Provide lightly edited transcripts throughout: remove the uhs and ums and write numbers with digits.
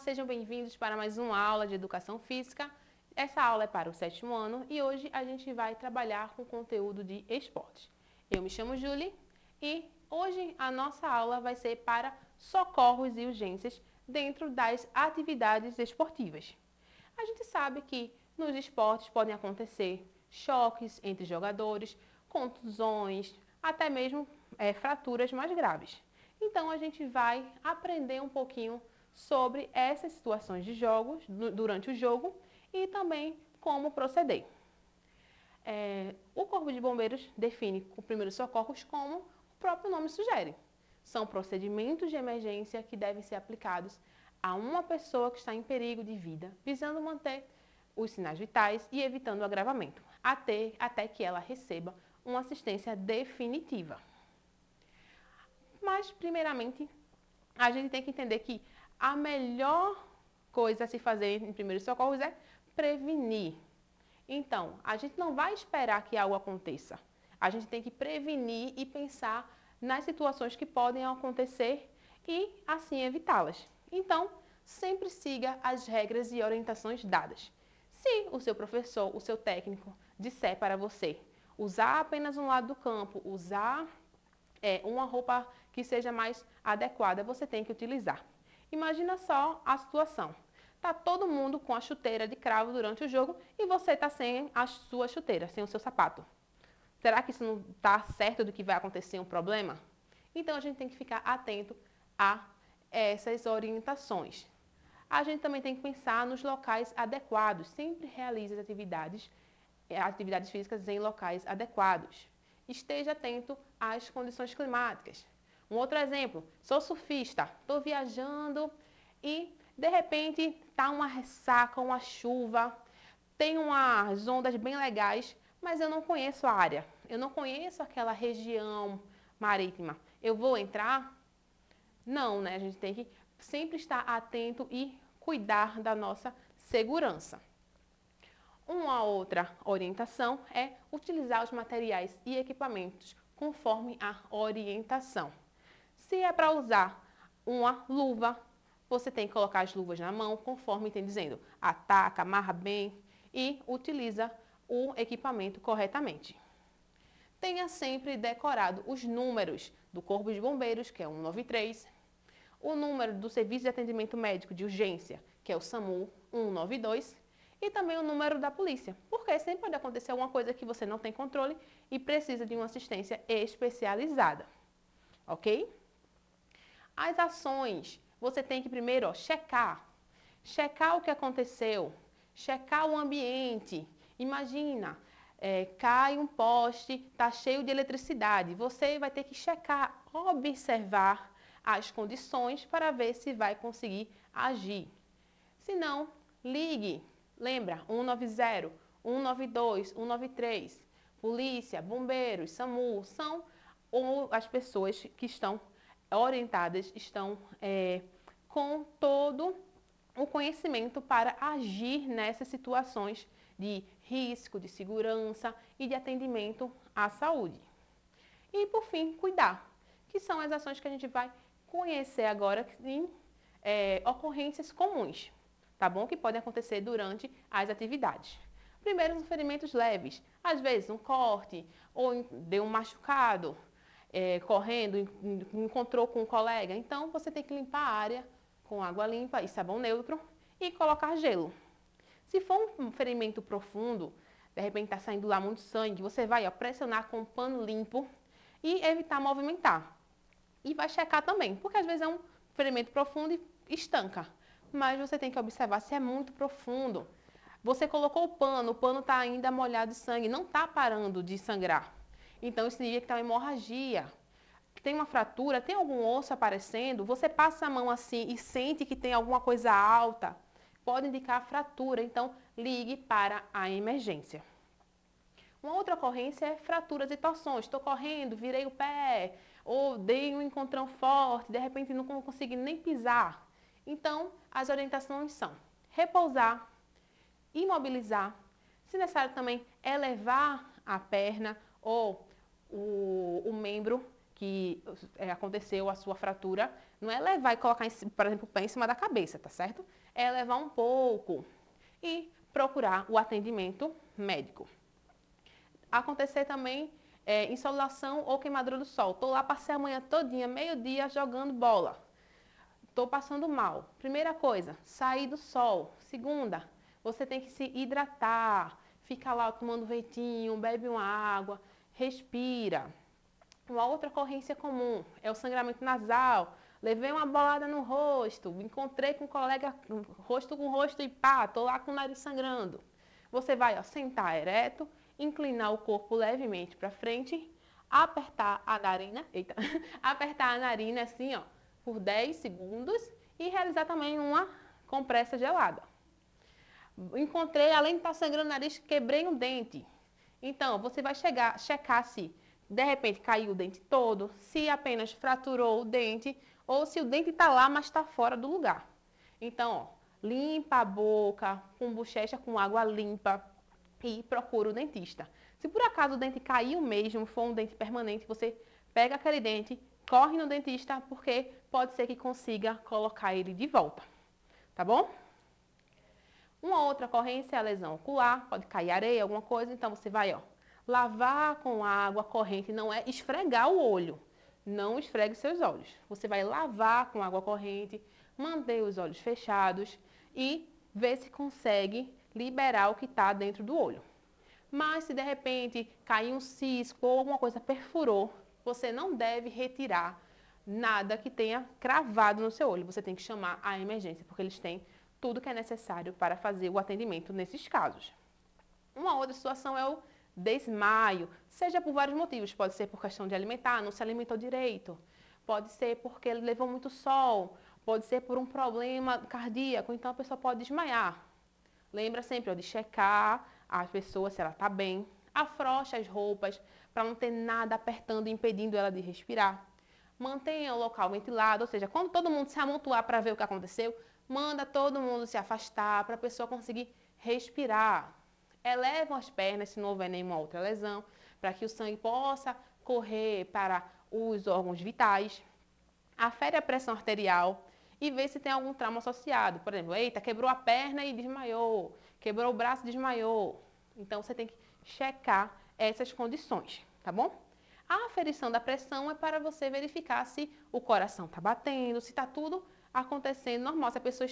sejam bem-vindos para mais uma aula de Educação Física. Essa aula é para o 7º ano e hoje a gente vai trabalhar com conteúdo de esportes. Eu me chamo Julie e hoje a nossa aula vai ser para socorros e urgências dentro das atividades esportivas. A gente sabe que nos esportes podem acontecer choques entre jogadores, contusões, até mesmo fraturas mais graves. Então a gente vai aprender um pouquinho sobre essas situações de jogos, durante o jogo e também como proceder. O Corpo de Bombeiros define os primeiros socorros como o próprio nome sugere. São procedimentos de emergência que devem ser aplicados a uma pessoa que está em perigo de vida, visando manter os sinais vitais e evitando o agravamento, até que ela receba uma assistência definitiva. Mas, primeiramente, a gente tem que entender que a melhor coisa a se fazer em primeiros socorros é prevenir. Então, a gente não vai esperar que algo aconteça. A gente tem que prevenir e pensar nas situações que podem acontecer e, assim, evitá-las. Então, sempre siga as regras e orientações dadas. Se o seu professor, o seu técnico, disser para você usar apenas um lado do campo, usar uma roupa que seja mais adequada, você tem que utilizar. Imagina só a situação. Está todo mundo com a chuteira de cravo durante o jogo e você está sem a sua chuteira, sem o seu sapato. Será que isso não está certo do que vai acontecer um problema? Então, a gente tem que ficar atento a essas orientações. A gente também tem que pensar nos locais adequados. Sempre realize as atividades físicas em locais adequados. Esteja atento às condições climáticas. Um outro exemplo, sou surfista, estou viajando e de repente está uma ressaca, uma chuva, tem umas ondas bem legais, mas eu não conheço a área, eu não conheço aquela região marítima. Eu vou entrar? Não, né? A gente tem que sempre estar atento e cuidar da nossa segurança. Uma outra orientação é utilizar os materiais e equipamentos conforme a orientação. Se é para usar uma luva, você tem que colocar as luvas na mão, conforme tem dizendo. Ataca, amarra bem e utiliza o equipamento corretamente. Tenha sempre decorado os números do Corpo de Bombeiros, que é 193, o número do Serviço de Atendimento Médico de Urgência, que é o SAMU 192, e também o número da polícia, porque sempre pode acontecer alguma coisa que você não tem controle e precisa de uma assistência especializada, ok? As ações, você tem que primeiro checar o que aconteceu, checar o ambiente. Imagina, cai um poste, está cheio de eletricidade. Você vai ter que checar, observar as condições para ver se vai conseguir agir. Se não, ligue. Lembra, 190, 192, 193. Polícia, bombeiros, SAMU, são as pessoas que estão orientadas, estão com todo o conhecimento para agir nessas situações de risco, de segurança e de atendimento à saúde. E, por fim, cuidar, que são as ações que a gente vai conhecer agora em ocorrências comuns, tá bom? Que podem acontecer durante as atividades. Primeiro, os ferimentos leves, às vezes um corte ou deu um machucado, correndo, encontrou com um colega, então você tem que limpar a área com água limpa e sabão neutro e colocar gelo. Se for um ferimento profundo, de repente está saindo lá muito sangue, você vai pressionar com um pano limpo e evitar movimentar. E vai checar também, porque às vezes é um ferimento profundo e estanca, mas você tem que observar se é muito profundo. Você colocou o pano está ainda molhado de sangue, não está parando de sangrar. Então, isso significa que está uma hemorragia. Tem uma fratura, tem algum osso aparecendo, você passa a mão assim e sente que tem alguma coisa alta, pode indicar fratura, então ligue para a emergência. Uma outra ocorrência é fraturas e torções. Estou correndo, virei o pé, ou dei um encontrão forte, de repente não consegui nem pisar. Então, as orientações são repousar, imobilizar, se necessário também elevar a perna ou o membro que aconteceu a sua fratura, não é levar e colocar, por exemplo, o pé em cima da cabeça, tá certo? É levar um pouco e procurar o atendimento médico. Acontecer também insolação ou queimadura do sol. Tô lá, passei a manhã todinha, meio-dia, jogando bola. Tô passando mal. Primeira coisa, sair do sol. Segunda, você tem que se hidratar. Fica lá tomando ventinho, bebe uma água, respira. Uma outra ocorrência comum é o sangramento nasal. Levei uma bolada no rosto, encontrei com um colega rosto com rosto e pá, tô lá com o nariz sangrando. Você vai sentar ereto, inclinar o corpo levemente para frente, apertar a narina, apertar a narina assim, ó, por 10 segundos e realizar também uma compressa gelada. Encontrei, além de estar sangrando o nariz, quebrei um dente. Então, você vai checar se de repente caiu o dente todo, se apenas fraturou o dente ou se o dente está lá, mas está fora do lugar. Então, ó, limpa a boca com bochecha com água limpa e procura o dentista. Se por acaso o dente caiu mesmo, for um dente permanente, você pega aquele dente, corre no dentista, porque pode ser que consiga colocar ele de volta. Tá bom? Uma outra ocorrência é a lesão ocular, pode cair areia, alguma coisa, então você vai, ó, lavar com água corrente, não é esfregar o olho. Não esfregue seus olhos. Você vai lavar com água corrente, manter os olhos fechados e ver se consegue liberar o que está dentro do olho. Mas se de repente cair um cisco ou alguma coisa perfurou, você não deve retirar nada que tenha cravado no seu olho. Você tem que chamar a emergência, porque eles têm tudo que é necessário para fazer o atendimento nesses casos. Uma outra situação é o desmaio, seja por vários motivos. Pode ser por questão de alimentar, não se alimentou direito. Pode ser porque ele levou muito sol. Pode ser por um problema cardíaco, então a pessoa pode desmaiar. Lembra sempre ó, de checar a pessoa se ela está bem. Afrouxa as roupas para não ter nada apertando e impedindo ela de respirar. Mantenha o local ventilado, ou seja, quando todo mundo se amontoar para ver o que aconteceu, manda todo mundo se afastar para a pessoa conseguir respirar. Elevam as pernas se não houver nenhuma outra lesão, para que o sangue possa correr para os órgãos vitais. Afere a pressão arterial e vê se tem algum trauma associado. Por exemplo, eita, quebrou a perna e desmaiou, quebrou o braço e desmaiou. Então, você tem que checar essas condições, tá bom? A aferição da pressão é para você verificar se o coração está batendo, se está tudo acontecendo normal, se a pessoa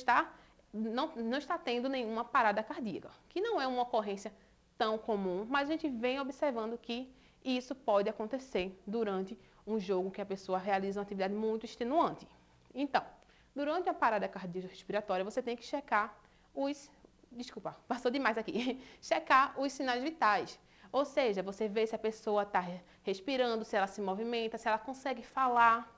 não está tendo nenhuma parada cardíaca, que não é uma ocorrência tão comum, mas a gente vem observando que isso pode acontecer durante um jogo que a pessoa realiza uma atividade muito extenuante. Então, durante a parada cardiorrespiratória, você tem que checar passou demais aqui. Checar os sinais vitais. Ou seja, você vê se a pessoa está respirando, se ela se movimenta, se ela consegue falar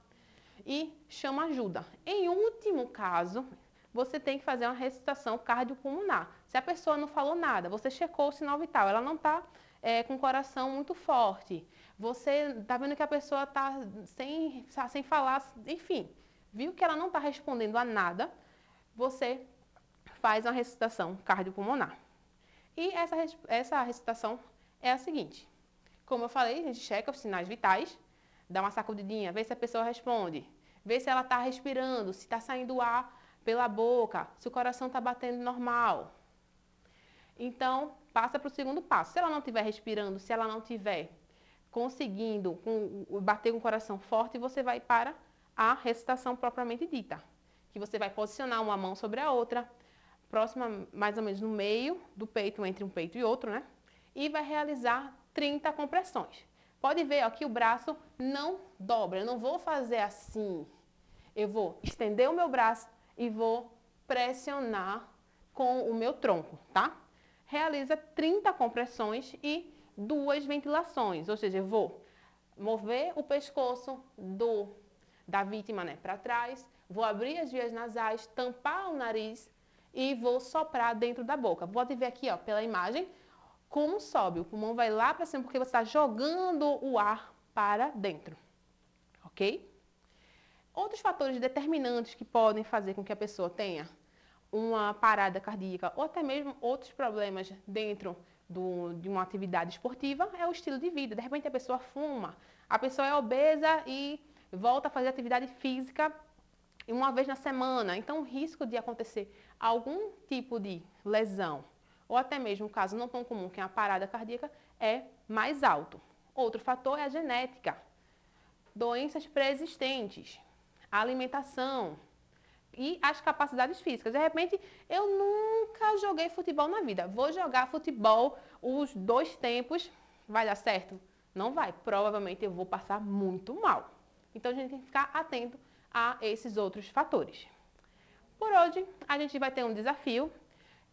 e chama ajuda. Em último caso, você tem que fazer uma ressuscitação cardiopulmonar. Se a pessoa não falou nada, você checou o sinal vital, ela não está com o coração muito forte, você está vendo que a pessoa está sem falar, enfim, viu que ela não está respondendo a nada, você faz uma ressuscitação cardiopulmonar. E essa ressuscitação é a seguinte: como eu falei, a gente checa os sinais vitais, dá uma sacudidinha, vê se a pessoa responde, vê se ela está respirando, se está saindo ar pela boca, se o coração está batendo normal. Então, passa para o segundo passo. Se ela não estiver respirando, se ela não estiver conseguindo bater com o coração forte, você vai para a ressuscitação propriamente dita, que você vai posicionar uma mão sobre a outra, próxima mais ou menos no meio do peito, entre um peito e outro, né? E vai realizar 30 compressões. Pode ver ó, que o braço não dobra, eu não vou fazer assim. Eu vou estender o meu braço e vou pressionar com o meu tronco, tá? Realiza 30 compressões e 2 ventilações, ou seja, eu vou mover o pescoço da vítima, né, para trás, vou abrir as vias nasais, tampar o nariz e vou soprar dentro da boca. Pode ver aqui, ó, pela imagem, como sobe. O pulmão vai lá para cima porque você está jogando o ar para dentro, ok? Outros fatores determinantes que podem fazer com que a pessoa tenha uma parada cardíaca ou até mesmo outros problemas dentro de uma atividade esportiva é o estilo de vida. De repente a pessoa fuma, a pessoa é obesa e volta a fazer atividade física uma vez na semana. Então o risco de acontecer algum tipo de lesão, ou até mesmo um caso não tão comum, que é uma parada cardíaca, é mais alto. Outro fator é a genética, doenças pré-existentes, a alimentação e as capacidades físicas. De repente, eu nunca joguei futebol na vida. Vou jogar futebol os 2 tempos, vai dar certo? Não vai. Provavelmente eu vou passar muito mal. Então, a gente tem que ficar atento a esses outros fatores. Por hoje, a gente vai ter um desafio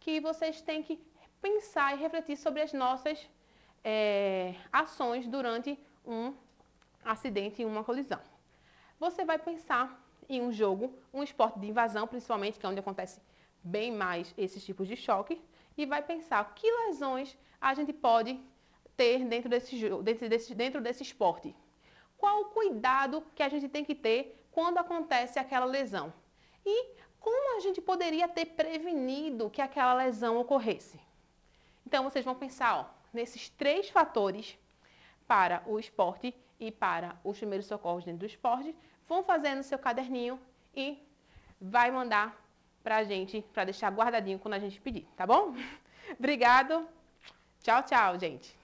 que vocês têm que pensar e refletir sobre as nossas ações durante um acidente e uma colisão. Você vai pensar em um jogo, um esporte de invasão, principalmente, que é onde acontece bem mais esses tipos de choque, e vai pensar que lesões a gente pode ter dentro desse esporte. Qual o cuidado que a gente tem que ter quando acontece aquela lesão? E como a gente poderia ter prevenido que aquela lesão ocorresse? Então, vocês vão pensar nesses 3 fatores para o esporte e para os primeiros socorros dentro do esporte, vão fazer no seu caderninho e vai mandar pra gente, para deixar guardadinho quando a gente pedir, tá bom? Obrigado. Tchau, tchau, gente.